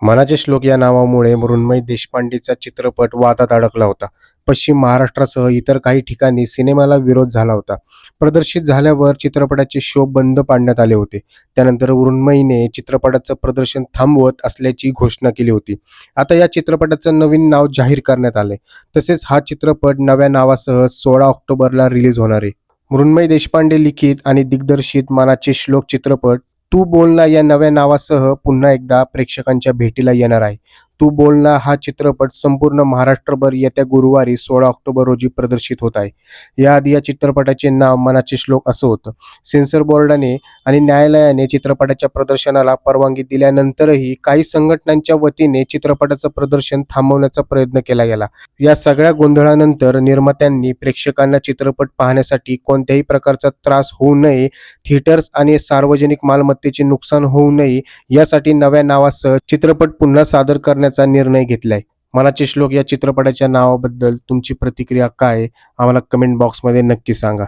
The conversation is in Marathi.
मनाचे श्लोक या नावामुळे मृण्मयी देशपांडेचा चित्रपट वादात अडकला होता. पश्चिम महाराष्ट्रासह इतर काही ठिकाणी सिनेमाला विरोध झाला होता. प्रदर्शित झाल्यावर चित्रपटाचे शो बंद पाडण्यात आले होते. त्यानंतर मृण्मयीने चित्रपटाचं प्रदर्शन थांबवत असल्याची घोषणा केली होती. आता या चित्रपटाचं नवीन नाव जाहीर करण्यात आलंय. तसेच हा चित्रपट नव्या नावासह 16 ऑक्टोबरला रिलीज होणार आहे. मृण्मयी देशपांडे लिखित आणि दिग्दर्शित मनाचे श्लोक चित्रपट तू बोलना या नव्या नावासह पुन्हा एकदा प्रेक्षकांच्या भेटीला येणार आहे. तू बोलना हा चित्रपट संपूर्ण महाराष्ट्रभर येत्या गुरुवारी 16 ऑक्टोबर रोजी प्रदर्शित होत आहे. याआधी या चित्रपटाचे नाव मनाचे श्लोक असं होतं. सेन्सर बोर्डाने आणि न्यायालयाने चित्रपटाच्या प्रदर्शनाला परवानगी दिल्यानंतरही काही संघटनांच्या वतीने चित्रपटाचं प्रदर्शन थांबवण्याचा प्रयत्न केला गेला. या सगळ्या गोंधळानंतर निर्मात्यांनी प्रेक्षकांना चित्रपट पाहण्यासाठी कोणत्याही प्रकारचा त्रास होऊ नये, थिएटर्स आणि सार्वजनिक मालमत्तेचे नुकसान होऊ नये यासाठी नव्या नावासह चित्रपट पुन्हा सादर करण्याचा निर्णय घेतलाय. मनाचे श्लोक या चित्रपटाच्या नावाबद्दल तुमची प्रतिक्रिया काय आहे? आम्हाला कमेंट बॉक्समध्ये नक्की सांगा.